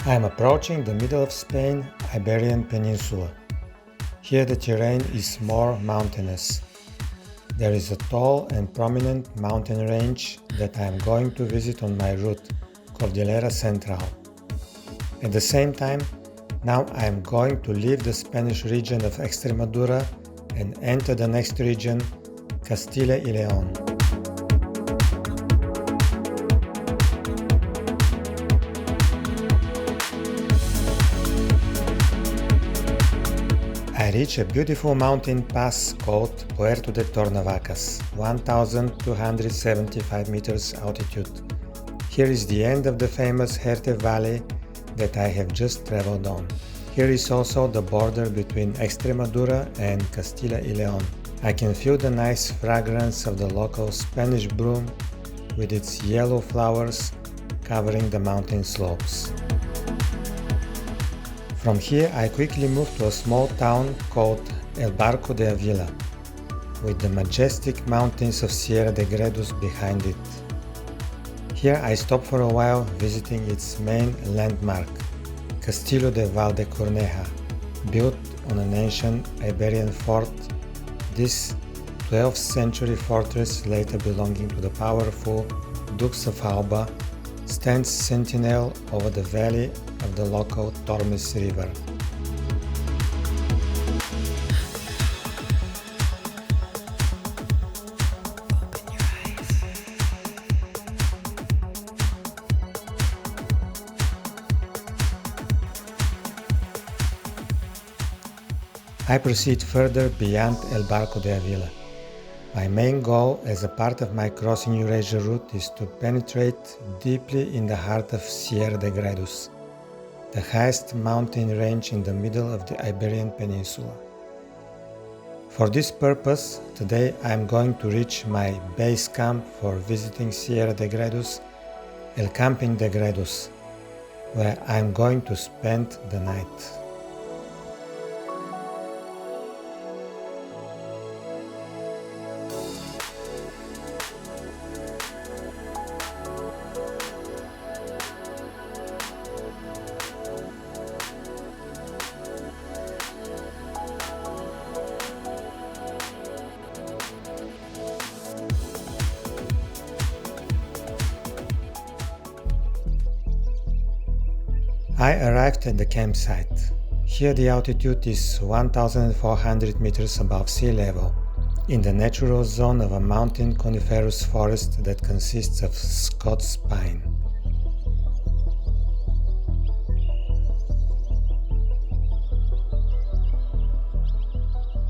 I am approaching the middle of Spain, Iberian Peninsula. Here the terrain is more mountainous. There is a tall and prominent mountain range that I am going to visit on my route, Cordillera Central. At the same time, now I am going to leave the Spanish region of Extremadura and enter the next region, Castilla y León. I reach a beautiful mountain pass called Puerto de Tornavacas, 1,275 meters altitude. Here is the end of the famous Jerte Valley that I have just traveled on. Here is also the border between Extremadura and Castilla y León. I can feel the nice fragrance of the local Spanish broom with its yellow flowers covering the mountain slopes. From here I quickly moved to a small town called El Barco de Ávila, with the majestic mountains of Sierra de Gredos behind it. Here I stopped for a while visiting its main landmark, Castillo de Valdecorneja, built on an ancient Iberian fort. This 12th century fortress, later belonging to the powerful Dukes of Alba, stands sentinel over the valley of the local Tormes River. I proceed further beyond El Barco de Ávila. My main goal as a part of my crossing Eurasia route is to penetrate deeply in the heart of Sierra de Gredos, the highest mountain range in the middle of the Iberian Peninsula. For this purpose, today I am going to reach my base camp for visiting Sierra de Gredos, El Camping de Gredos, where I am going to spend the night. I arrived at the campsite. Here the altitude is 1,400 meters above sea level, in the natural zone of a mountain coniferous forest that consists of Scots pine.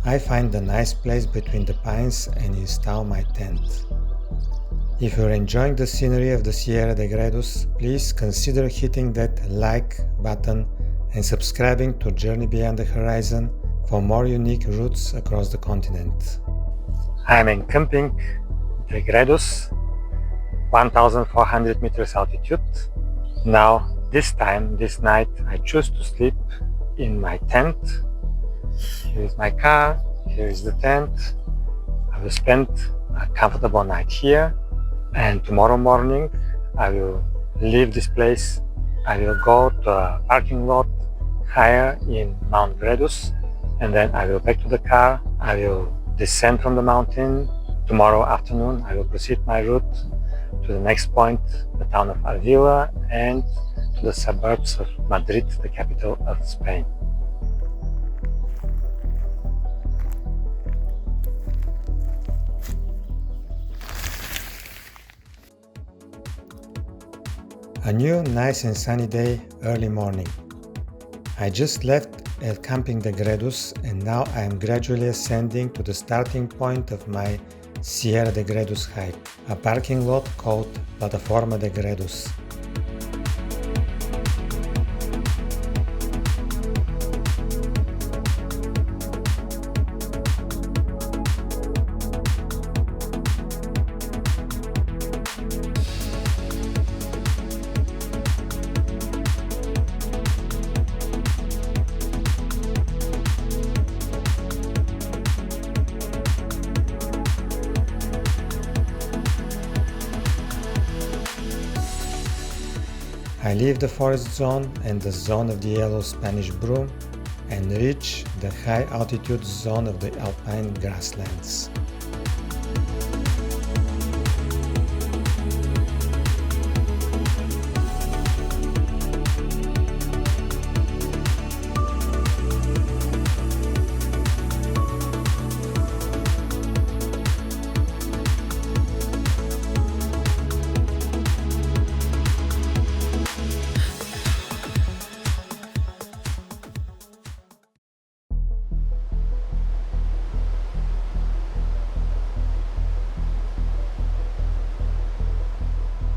I find a nice place between the pines and install my tent. If you're enjoying the scenery of the Sierra de Gredos, please consider hitting that like button and subscribing to Journey Beyond the Horizon for more unique routes across the continent. I am encamping the Gredos, 1,400 meters altitude. Now, this night, I choose to sleep in my tent. Here is my car, here is the tent. I will spend a comfortable night here. And tomorrow morning I will leave this place. I will go to a parking lot higher in Mount Gredos, and then I will back to the car. I will descend from the mountain. Tomorrow afternoon I will proceed my route to the next point, the town of Avila, and to the suburbs of Madrid, the capital of Spain. A new, nice and sunny day, early morning. I just left El Camping de Gredos and now I am gradually ascending to the starting point of my Sierra de Gredos hike, a parking lot called Plataforma de Gredos. I leave the forest zone and the zone of the yellow Spanish broom and reach the high altitude zone of the Alpine grasslands.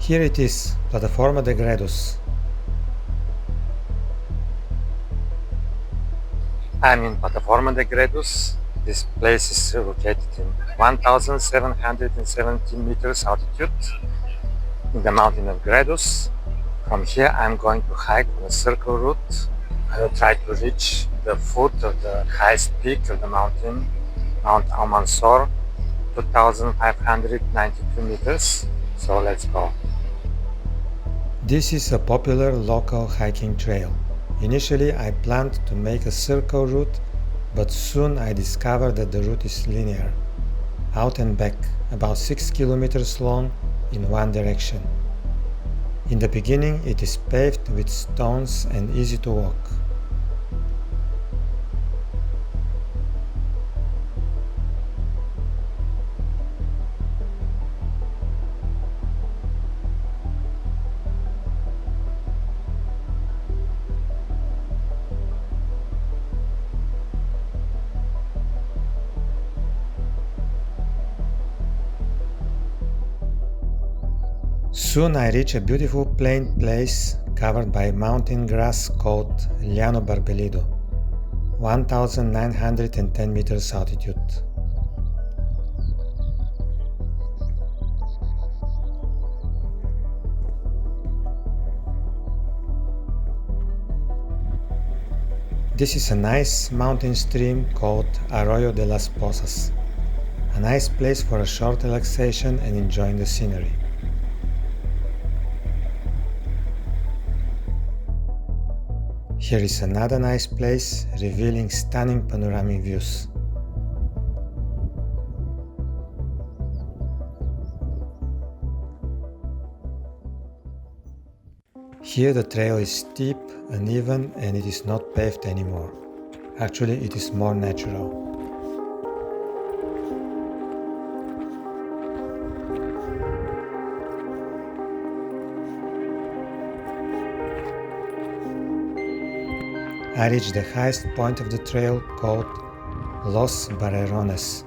Here it is, Plataforma de Gredos. I'm in Plataforma de Gredos. This place is located in 1,717 meters altitude in the mountain of Gredos. From here I'm going to hike on a circle route. I will try to reach the foot of the highest peak of the mountain, Mount Almansor, 2,592 meters. So let's go. This is a popular local hiking trail. Initially I planned to make a circle route, but soon I discovered that the route is linear, out and back, about 6 kilometers long in one direction. In the beginning it is paved with stones and easy to walk. Soon I reach a beautiful plain place covered by mountain grass called Llano Barbelido, 1,910 meters altitude. This is a nice mountain stream called Arroyo de las Pozas, a nice place for a short relaxation and enjoying the scenery. Here is another nice place revealing stunning panoramic views. Here the trail is steep, uneven, and it is not paved anymore. Actually, it is more natural. I reached the highest point of the trail called Los Barrerones,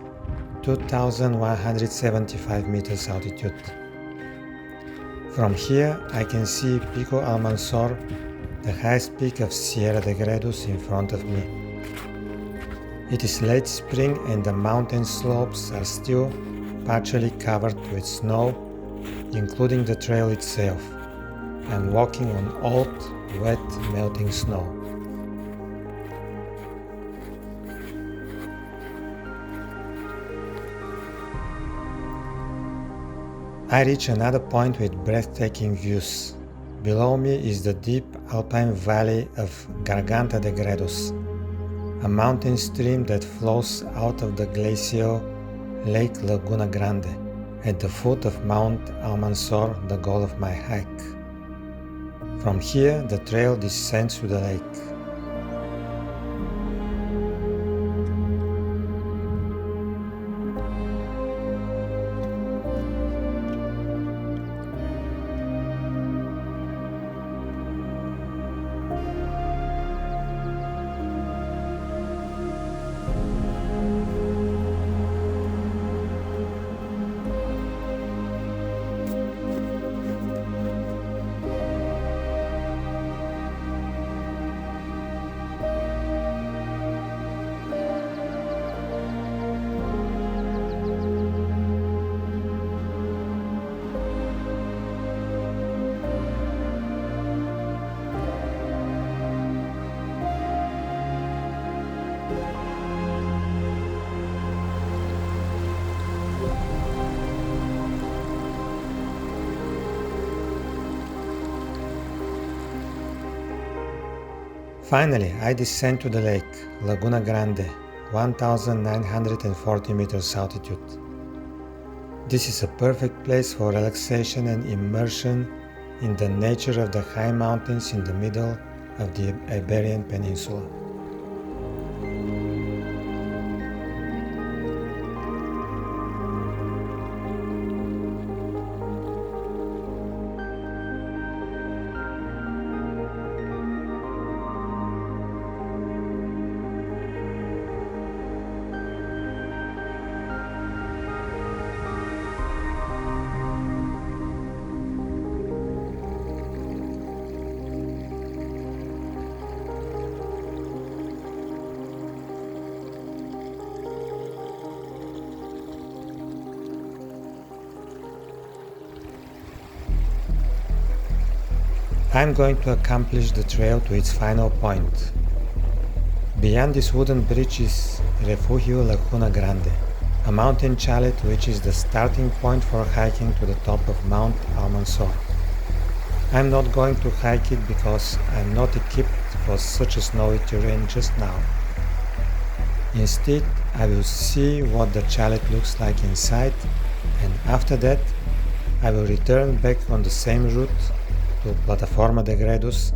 2,175 meters altitude. From here I can see Pico Almansor, the highest peak of Sierra de Gredos in front of me. It is late spring and the mountain slopes are still partially covered with snow, including the trail itself. I'm walking on old, wet, melting snow. I reach another point with breathtaking views. Below me is the deep alpine valley of Garganta de Gredos, a mountain stream that flows out of the glacial Lake Laguna Grande, at the foot of Mount Almansor, the goal of my hike. From here, the trail descends to the lake. Finally, I descend to the lake, Laguna Grande, 1,940 meters altitude. This is a perfect place for relaxation and immersion in the nature of the high mountains in the middle of the Iberian Peninsula. I'm going to accomplish the trail to its final point. Beyond this wooden bridge is Refugio Laguna Grande, a mountain chalet which is the starting point for hiking to the top of Mount Almanzor. I'm not going to hike it because I'm not equipped for such a snowy terrain just now. Instead, I will see what the chalet looks like inside, and after that, I will return back on the same route to Plataforma de Gredos,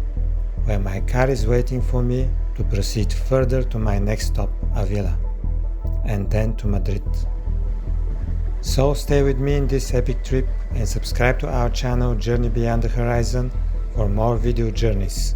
where my car is waiting for me to proceed further to my next stop, Avila, and then to Madrid. So stay with me in this epic trip and subscribe to our channel Journey Beyond the Horizon for more video journeys.